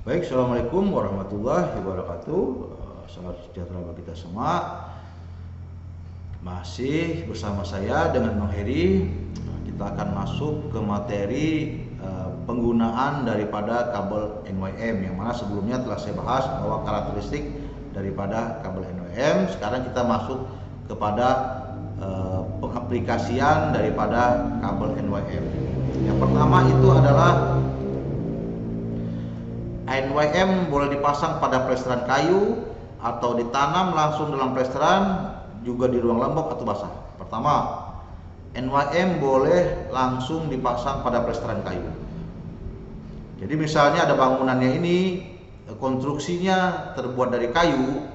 Baik, Assalamualaikum warahmatullahi wabarakatuh. Salam sejahtera bagi kita semua. Masih bersama saya dengan Bang Heri. Kita akan masuk ke materi penggunaan daripada kabel NYM, yang mana sebelumnya telah saya bahas bahwa karakteristik daripada kabel NYM. Sekarang kita masuk kepada pengaplikasian daripada kabel NYM. Yang pertama itu adalah NYM boleh dipasang pada plesteran kayu atau ditanam langsung dalam plesteran, juga di ruang lembab atau basah. Pertama, NYM boleh langsung dipasang pada plesteran kayu. Jadi misalnya ada bangunannya ini konstruksinya terbuat dari kayu,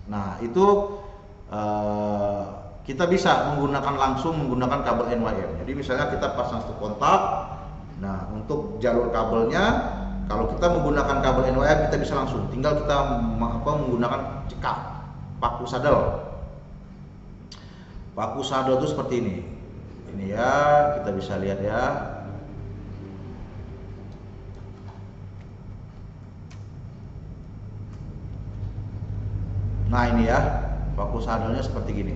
nah itu kita bisa langsung menggunakan kabel NYM. Jadi misalnya kita pasang satu kontak, nah untuk jalur kabelnya, kalau kita menggunakan kabel NYM kita bisa langsung, tinggal kita menggunakan cekak, paku sadel. Paku sadel itu seperti ini. Ini ya, kita bisa lihat ya. Nah ini ya, paku sadelnya seperti gini.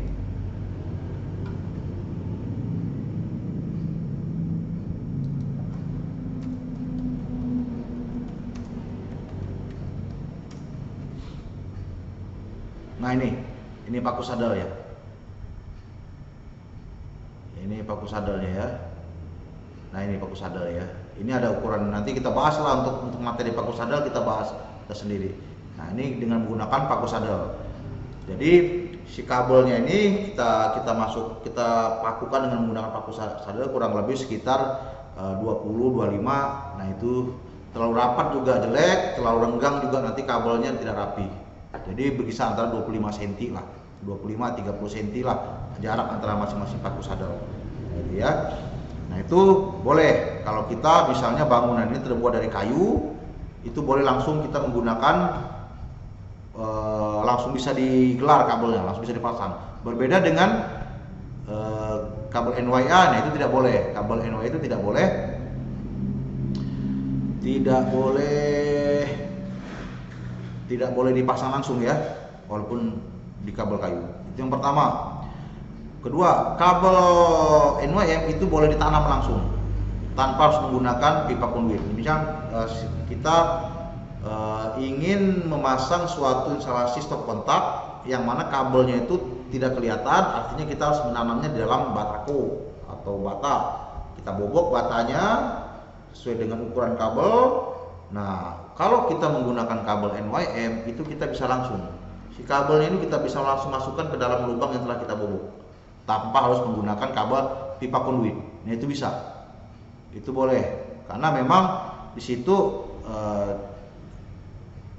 Nah ini paku sadel ya. Ini paku sadelnya ya. Nah ini paku sadel ya. Ini ada ukuran, nanti kita bahas lah untuk materi paku sadel, kita bahas sendiri. Nah ini dengan menggunakan paku sadel. Jadi si kabelnya ini kita pakukan dengan menggunakan paku sadel kurang lebih sekitar 20-25. Nah itu terlalu rapat juga jelek, terlalu renggang juga nanti kabelnya tidak rapi. Jadi berkisar antara 25 cm lah, 25-30 cm lah jarak antara masing-masing paku sadel, gitu ya. Nah itu boleh kalau kita misalnya bangunan ini terbuat dari kayu, itu boleh langsung kita menggunakan langsung bisa digelar kabelnya, langsung bisa dipasang. Berbeda dengan kabel NYA, nah itu tidak boleh. Kabel NYA itu tidak boleh dipasang langsung ya, walaupun di kabel kayu. Itu yang pertama. Kedua, kabel NYM itu boleh ditanam langsung tanpa harus menggunakan pipa konduit. Misalnya kita ingin memasang suatu instalasi stop kontak yang mana kabelnya itu tidak kelihatan, artinya kita harus menanamnya di dalam batako atau bata. Kita bobok batanya sesuai dengan ukuran kabel. Nah, kalau kita menggunakan kabel NYM itu kita bisa langsung, si kabelnya ini kita bisa langsung masukkan ke dalam lubang yang telah kita bobok tanpa harus menggunakan kabel pipa konduit. Nah itu bisa, itu boleh, karena memang di situ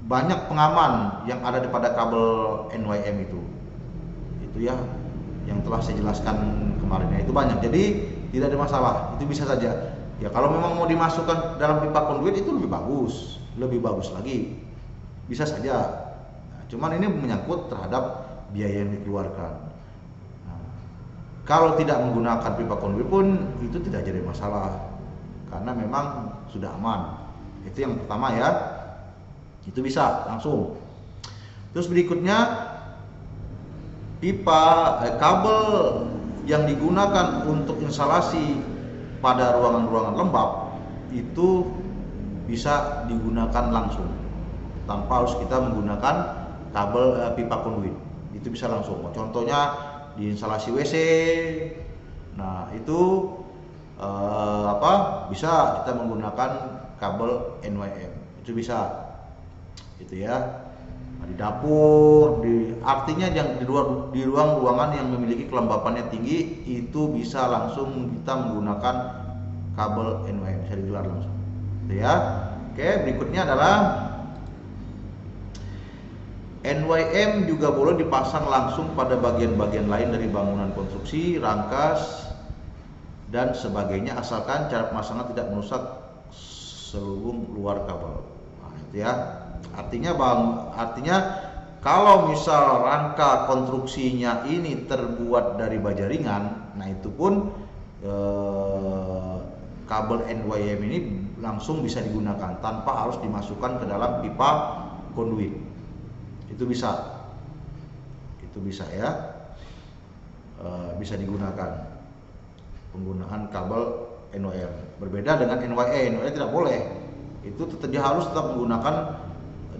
banyak pengaman yang ada pada kabel NYM itu ya, yang telah saya jelaskan kemarin ya, itu banyak, jadi tidak ada masalah, itu bisa saja. Ya kalau memang mau dimasukkan dalam pipa konduit itu lebih bagus lagi, bisa saja. Nah, cuman ini menyangkut terhadap biaya yang dikeluarkan. Nah, kalau tidak menggunakan pipa konduit pun itu tidak jadi masalah, karena memang sudah aman. Itu yang pertama ya, itu bisa langsung. Terus berikutnya, kabel yang digunakan untuk instalasi pada ruangan-ruangan lembab itu bisa digunakan langsung tanpa harus kita menggunakan kabel pipa konduit. Itu bisa langsung. Contohnya di instalasi WC. Nah itu bisa kita menggunakan kabel NYM. Itu bisa, gitu ya. Di dapur, artinya yang di ruang ruangan yang memiliki kelembapannya tinggi itu bisa langsung kita menggunakan kabel NYM, bisa digelar langsung, gitu ya. Oke, berikutnya adalah NYM juga boleh dipasang langsung pada bagian-bagian lain dari bangunan konstruksi, rangkas dan sebagainya, asalkan cara pemasangan tidak merusak selubung luar kabel. Nah, itu ya. Artinya kalau misal rangka konstruksinya ini terbuat dari baja ringan, nah itu pun kabel NYM ini langsung bisa digunakan tanpa harus dimasukkan ke dalam pipa konduit. Itu bisa ya, bisa digunakan penggunaan kabel NOM. Berbeda dengan NYE tidak boleh, itu dia harus tetap menggunakan,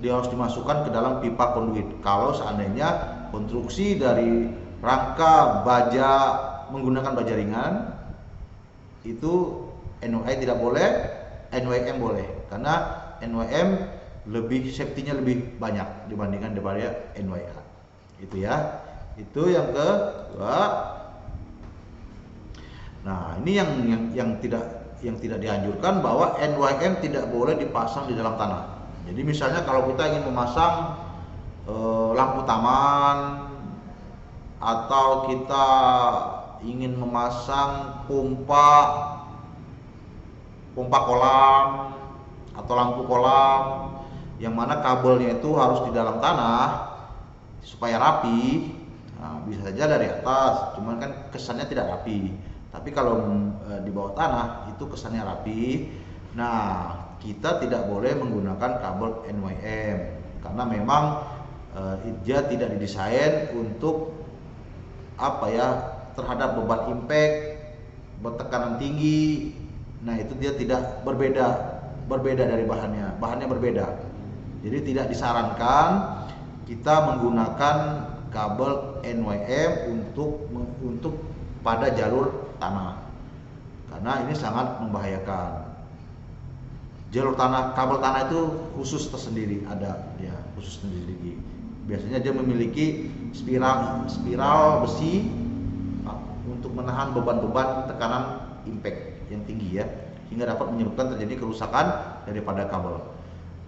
dia harus dimasukkan ke dalam pipa konduit. Kalau seandainya konstruksi dari rangka baja menggunakan baja ringan, itu NOI tidak boleh, NYM boleh, karena NYM lebih safety-nya lebih banyak dibandingkan daripada NYA. Itu ya. Itu yang kedua. Nah, ini yang tidak dianjurkan, bahwa NYM tidak boleh dipasang di dalam tanah. Jadi misalnya kalau kita ingin memasang lampu taman, atau kita ingin memasang pompa kolam atau lampu kolam, yang mana kabelnya itu harus di dalam tanah supaya rapi. Nah, bisa saja dari atas, cuman kan kesannya tidak rapi. Tapi kalau di bawah tanah itu kesannya rapi. Nah, kita tidak boleh menggunakan kabel NYM karena memang dia tidak didesain untuk terhadap beban impact, bertekanan tinggi. Nah, itu dia tidak berbeda dari bahannya berbeda. Jadi tidak disarankan kita menggunakan kabel NYM untuk pada jalur tanah, karena ini sangat membahayakan. Jalur tanah, kabel tanah itu khusus tersendiri, ada ya khusus sendiri. Biasanya dia memiliki spiral besi untuk menahan beban-beban tekanan impact yang tinggi ya, hingga dapat menyebabkan terjadi kerusakan daripada kabel.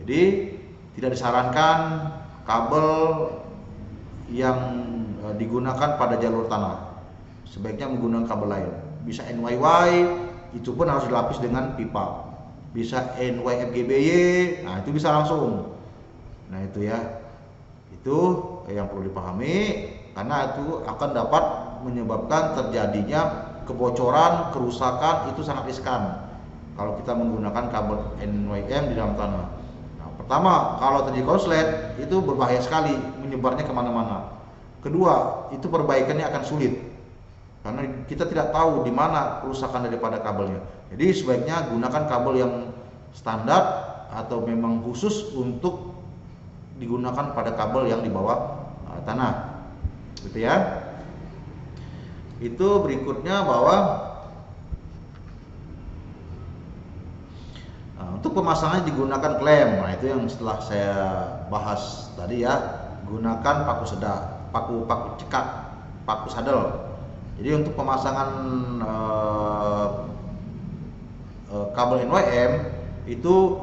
Jadi tidak disarankan kabel yang digunakan pada jalur tanah, sebaiknya menggunakan kabel lain. Bisa NYY, itu pun harus dilapis dengan pipa. Bisa NYFGBY, nah itu bisa langsung. Nah itu ya, itu yang perlu dipahami, karena itu akan dapat menyebabkan terjadinya kebocoran, kerusakan. Itu sangat riskan kalau kita menggunakan kabel NYM di dalam tanah. Nah, pertama, kalau terjadi konslet itu berbahaya sekali, menyebarnya kemana-mana. Kedua, itu perbaikannya akan sulit karena kita tidak tahu di mana kerusakan daripada kabelnya. Jadi sebaiknya gunakan kabel yang standar atau memang khusus untuk digunakan pada kabel yang di bawah tanah, gitu ya. Itu berikutnya bahwa untuk pemasangannya digunakan klem. Nah, itu yang setelah saya bahas tadi ya, gunakan paku cekat, paku sadel. Jadi untuk pemasangan kabel NYM itu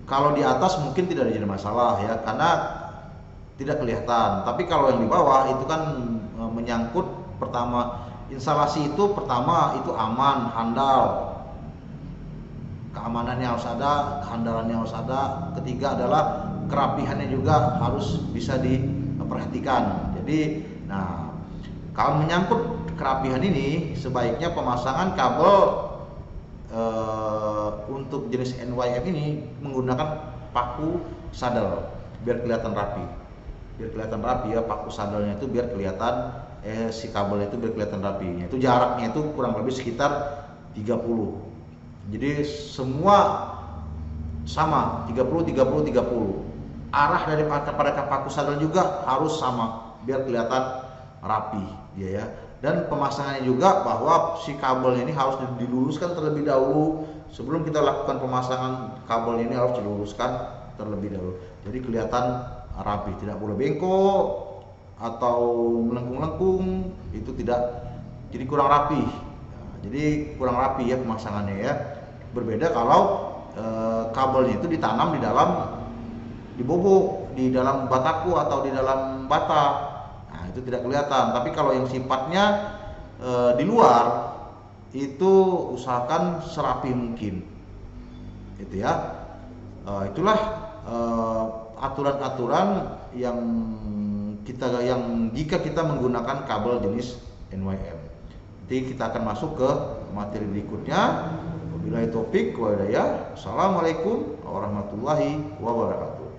kalau di atas mungkin tidak jadi masalah ya, karena tidak kelihatan. Tapi kalau yang di bawah itu kan menyangkut, pertama instalasi itu, pertama itu aman, handal, keamanannya harus ada, kehandalannya harus ada. Ketiga adalah kerapihannya juga harus bisa diperhatikan. Jadi, nah kalau menyangkut kerapihan ini, sebaiknya pemasangan kabel untuk jenis NYM ini menggunakan paku sadel biar kelihatan rapi. Ya, paku sadelnya itu biar kelihatan si kabelnya itu biar kelihatan rapi. Itu jaraknya itu kurang lebih sekitar 30. Jadi semua sama 30. Arah dari pada paku sadel juga harus sama biar kelihatan rapi dia ya. Dan pemasangannya juga bahwa si kabelnya ini harus diluruskan terlebih dahulu. Sebelum kita lakukan pemasangan kabel ini harus diluruskan terlebih dahulu. Jadi kelihatan rapi, tidak boleh bengkok atau melengkung-lengkung, itu tidak, jadi kurang rapi. Nah, jadi kurang rapi ya pemasangannya ya. Berbeda kalau kabelnya itu ditanam di bobok, di dalam bataku atau di dalam bata. Nah, itu tidak kelihatan. Tapi kalau yang sifatnya di luar, itu usahakan serapi mungkin. Itu ya. Itulah aturan-aturan yang jika kita menggunakan kabel jenis NYM. Nanti kita akan masuk ke materi berikutnya. Wabillahi taufik wa hidayah. Assalamualaikum warahmatullahi wabarakatuh.